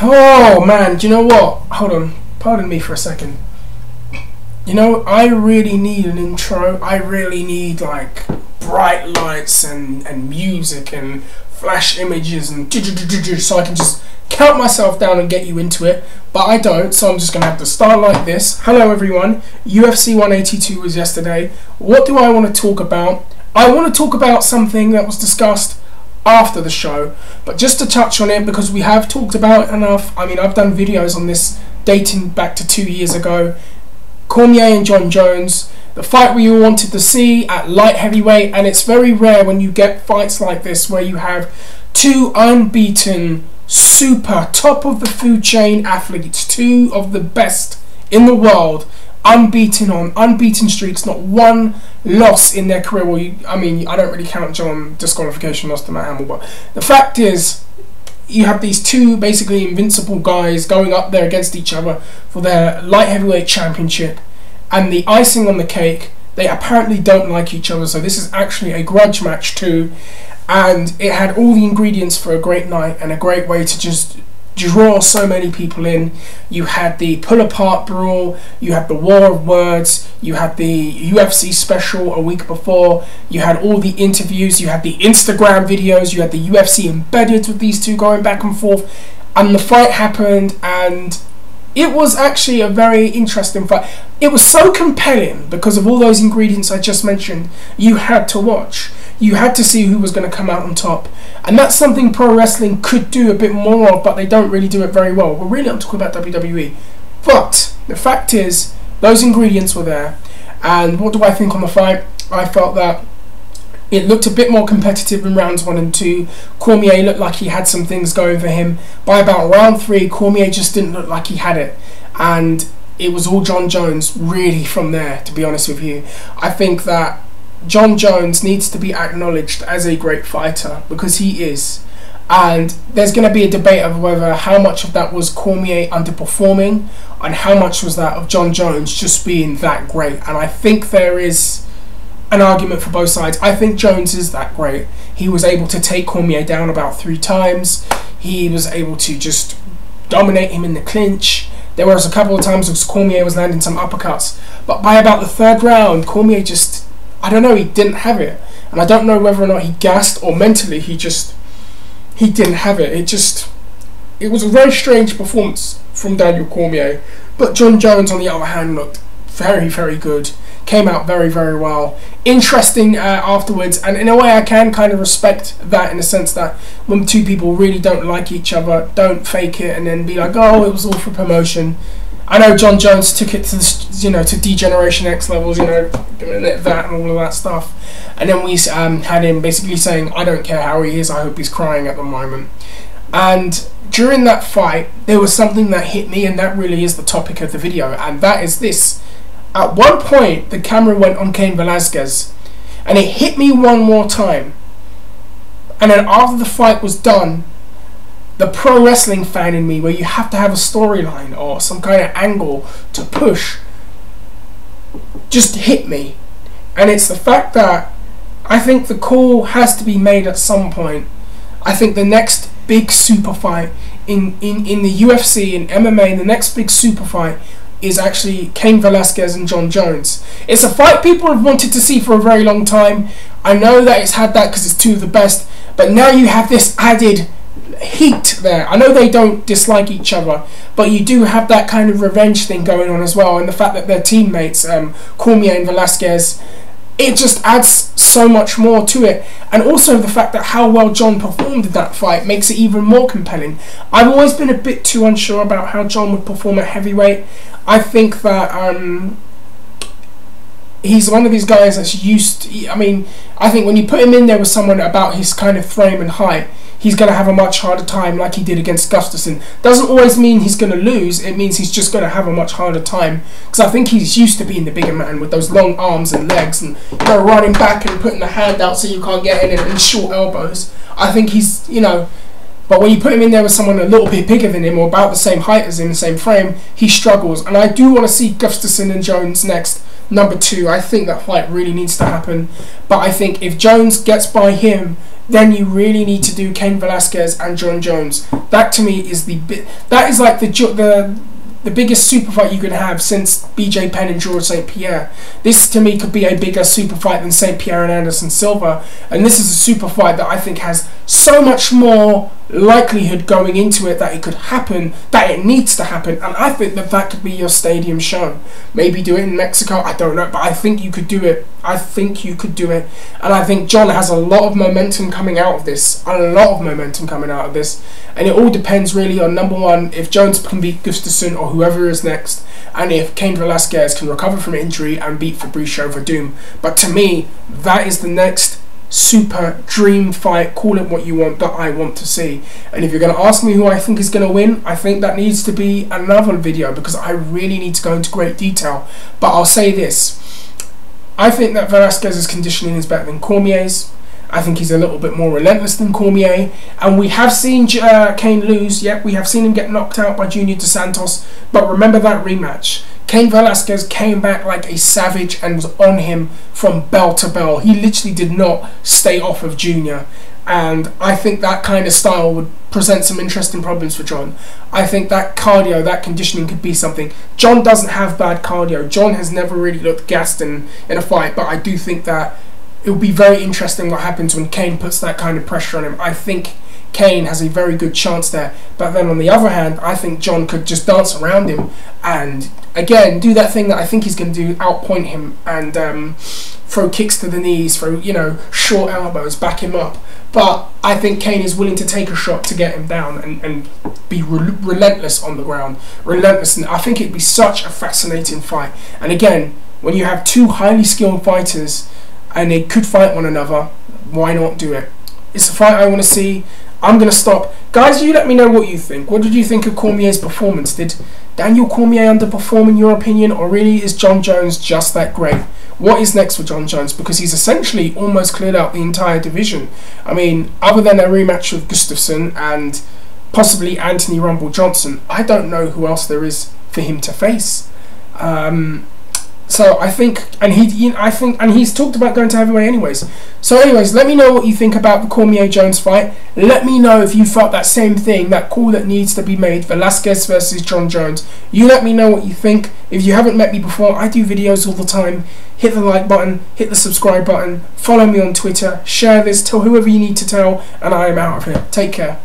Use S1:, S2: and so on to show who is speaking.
S1: Oh man, do you know what? Hold on, pardon me for a second. You know, I really need an intro. I really need like bright lights and music and flash images and so I can just count myself down and get you into it. But I don't, so I'm just going to have to start like this. Hello everyone, UFC 182 was yesterday. What do I want to talk about? I want to talk about something that was discussed after the show, but just to touch on it because we have talked about it enough. I mean, I've done videos on this dating back to 2 years ago. Cormier and Jon Jones, the fight we all wanted to see at light heavyweight, and it's very rare when you get fights like this where you have two unbeaten, super top of the food chain athletes, two of the best in the world, unbeaten on unbeaten streaks, not one loss in their career. Well, I mean, I don't really count Jon disqualification loss to Matt Hamill, but the fact is, you have these two basically invincible guys going up there against each other for their light heavyweight championship, and the icing on the cake, they apparently don't like each other, so this is actually a grudge match too, and it had all the ingredients for a great night and a great way to just draw so many people in. You had the pull apart brawl, you had the war of words, you had the UFC special a week before, you had all the interviews, you had the Instagram videos, you had the UFC embedded with these two going back and forth, and the fight happened, and it was actually a very interesting fight. It was so compelling because of all those ingredients I just mentioned. You had to watch. You had to see who was going to come out on top. And that's something pro wrestling could do a bit more of, but they don't really do it very well. Well, really, I'm talking about WWE. But the fact is, those ingredients were there. And what do I think on the fight? I felt that it looked a bit more competitive in rounds 1 and 2. Cormier looked like he had some things going for him. By about round 3, Cormier just didn't look like he had it. And it was all Jon Jones, really, from there, to be honest with you. I think that Jon Jones needs to be acknowledged as a great fighter, because he is. And there's going to be a debate of whether how much of that was Cormier underperforming and how much was that of Jon Jones just being that great. And I think there is an argument for both sides. I think Jones is that great. He was able to take Cormier down about 3 times. He was able to just dominate him in the clinch. There was a couple of times where Cormier was landing some uppercuts. But by about the 3rd round, Cormier just, I don't know, he didn't have it. And I don't know whether or not he gassed or mentally he didn't have it. It was a very strange performance from Daniel Cormier. But Jon Jones, on the other hand, looked very, very good. Came out very, very well. Interesting afterwards, and in a way I can kind of respect that, in the sense that when two people really don't like each other, don't fake it and then be like, oh, it was all for promotion. I know Jon Jones took it to the, to Degeneration X levels, doing that and all of that stuff. And then we had him basically saying, I don't care how he is, I hope he's crying at the moment. And during that fight, there was something that hit me, and that really is the topic of the video, and that is this. At one point, the camera went on Cain Velasquez, and it hit me one more time. And then after the fight was done, the pro wrestling fan in me, where you have to have a storyline or some kind of angle to push, just hit me. And it's the fact that I think the call has to be made at some point. I think the next big super fight in the UFC and MMA, the next big super fight is actually Cain Velasquez and Jon Jones. It's a fight people have wanted to see for a very long time. I know that it's had that because it's two of the best, but now you have this added heat there. I know they don't dislike each other, but you do have that kind of revenge thing going on as well, and the fact that they're teammates, Cormier and Velasquez, it just adds so much more to it. And also the fact that how well Jon performed in that fight makes it even more compelling. I've always been a bit too unsure about how Jon would perform at heavyweight. I think that he's one of these guys that's used to, I think when you put him in there with someone about his kind of frame and height, he's going to have a much harder time, like he did against Gustafsson. Doesn't always mean he's going to lose, it means he's just going to have a much harder time, because I think he's used to being the bigger man with those long arms and legs and running back and putting the hand out so you can't get in and short elbows. I think he's, but when you put him in there with someone a little bit bigger than him or about the same height as him, the same frame, he struggles. And I do want to see Gustafsson and Jones next, number 2. I think that fight really needs to happen. But I think if Jones gets by him, then you really need to do Cain Velasquez and John Jones. That to me is that is like the biggest super fight you could have since BJ Penn and George St. Pierre. This to me could be a bigger super fight than St. Pierre and Anderson Silva, and this is a super fight that I think has so much more likelihood going into it that it could happen, that it needs to happen, and I think that that could be your stadium show. Maybe do it in Mexico, I don't know, but I think you could do it. I think you could do it, and I think John has a lot of momentum coming out of this, and it all depends really on, number one, if Jones can beat Gustafsson or whoever is next, and if Cain Velasquez can recover from injury and beat Fabricio Verdum. But to me, that is the next super dream fight, call it what you want, that I want to see. And if you're going to ask me who I think is going to win, I think that needs to be another video, because I really need to go into great detail. But I'll say this, I think that Velasquez's conditioning is better than Cormier's. I think he's a little bit more relentless than Cormier, and we have seen Cain lose. Yep, we have seen him get knocked out by Junior Dos Santos, but remember that rematch. Cain Velasquez came back like a savage and was on him from bell to bell. He literally did not stay off of Junior, and I think that kind of style would present some interesting problems for John. I think that cardio, that conditioning could be something. John doesn't have bad cardio. John has never really looked gassed in a fight, but I do think that it will be very interesting what happens when Cain puts that kind of pressure on him. I think Cain has a very good chance there. But then on the other hand, I think John could just dance around him and, again, do that thing that I think he's going to do, outpoint him and throw kicks to the knees, throw, you know, short elbows, back him up. But I think Cain is willing to take a shot to get him down and be relentless on the ground. Relentless. And I think it'd be such a fascinating fight. And again, when you have two highly skilled fighters and they could fight one another, why not do it? It's a fight I want to see. I'm going to stop. Guys, you let me know what you think. What did you think of Cormier's performance? Did Daniel Cormier underperform in your opinion, or really is John Jones just that great? What is next for John Jones? Because he's essentially almost cleared out the entire division. I mean, other than a rematch with Gustafsson and possibly Anthony Rumble Johnson, I don't know who else there is for him to face. So I think, and he's talked about going to heavyweight anyways. So anyways, let me know what you think about the Cormier-Jones fight. Let me know if you felt that same thing, that call that needs to be made, Velasquez versus John Jones. You let me know what you think. If you haven't met me before, I do videos all the time. Hit the like button, hit the subscribe button, follow me on Twitter, share this, tell whoever you need to tell, and I am out of here. Take care.